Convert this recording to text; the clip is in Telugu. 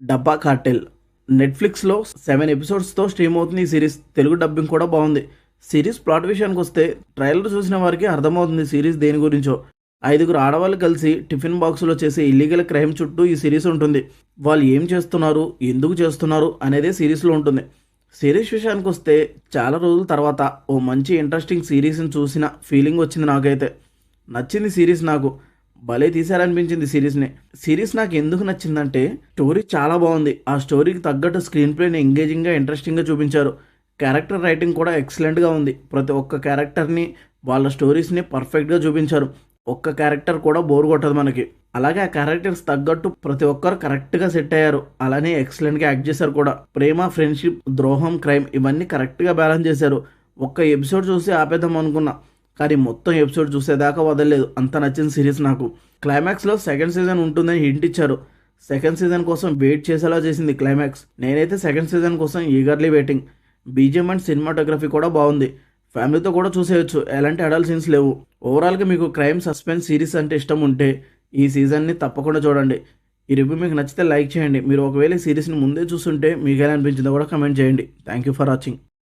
డబ్బా కార్టెల్ నెట్‌ఫ్లిక్స్‌లో 7 ఎపిసోడ్స్‌తో స్ట్రీమ్ అవుతుంది ఈ సిరీస్. తెలుగు డబ్బింగ్ కూడా బావుంది. సిరీస్ ప్లాట్ విషయానికొస్తే ట్రైలర్ చూసిన వారికి అర్థమవుతుంది సిరీస్ దేని గురించో. ఐదుగురు ఆడవాళ్ళు కలిసి టిఫిన్ బాక్స్‌లో చేసే ఇల్లీగల్ క్రైమ్ చుట్టూ ఈ సిరీస్ ఉంటుంది. వాళ్ళు ఏం చేస్తున్నారు, ఎందుకు చేస్తున్నారు అనేదే సిరీస్‌లో ఉంటుంది. సిరీస్ విషయానికొస్తే చాలా రోజుల తర్వాత ఓ మంచి ఇంట్రెస్టింగ్ సిరీస్‌ని చూసిన ఫీలింగ్ వచ్చింది నాకైతే. నచ్చింది సిరీస్ నాకు. భలే తీశారనిపించింది సిరీస్‌ని. సిరీస్ నాకు ఎందుకు నచ్చిందంటే స్టోరీ చాలా బావుంది. ఆ స్టోరీకి తగ్గట్టు స్క్రీన్ ప్లేని ఎంగేజింగ్‌గా, ఇంట్రెస్టింగ్‌గా చూపించారు. క్యారెక్టర్ రైటింగ్ కూడా ఎక్సలెంట్‌గా ఉంది. ప్రతి ఒక్క క్యారెక్టర్‌ని, వాళ్ళ స్టోరీస్‌ని పర్ఫెక్ట్‌గా చూపించారు. ఒక్క క్యారెక్టర్ కూడా బోర్ కొట్టదు మనకి. అలాగే ఆ క్యారెక్టర్స్ తగ్గట్టు ప్రతి ఒక్కరు కరెక్ట్‌గా సెట్ అయ్యారు. అలానే ఎక్సలెంట్‌గా యాక్ట్ చేశారు కూడా. ప్రేమ, ఫ్రెండ్‌షిప్, ద్రోహం, క్రైమ్ ఇవన్నీ కరెక్ట్‌గా బ్యాలెన్స్ చేశారు. ఒక్క ఎపిసోడ్ చూసి ఆపేద్దాం అనుకున్నా. కానీ మొత్తం ఎపిసోడ్ చూసేదాకా వదలలేదు. అంత నచ్చింది సిరీస్ నాకు. క్లైమాక్స్‌లో సెకండ్ సీజన్ ఉంటుందని హింట్ ఇచ్చారు. సెకండ్ సీజన్ కోసం వెయిట్ చేసేలా చేసింది క్లైమాక్స్. నేనైతే సెకండ్ సీజన్ కోసం eagerly waiting. BGM and cinematography కూడా బాగుంది. ఫ్యామిలీతో కూడా చూసేయొచ్చు. ఎలాంటి అడల్ట్ సీన్స్ లేవు. ఓవరాల్‌గా మీకు క్రైమ్, సస్పెన్స్ సిరీస్ అంటే ఇష్టం ఉంటే ఈ సీజన్‌ని తప్పకుండా చూడండి. ఈ రివ్యూ మీకు నచ్చితే లైక్ చేయండి. మీరు ఒకవేళ ఈ సీరీస్‌ని ముందే చూసుంటే మీకు ఎలా అనిపించిందో కూడా కామెంట్ చేయండి. Thank you for watching.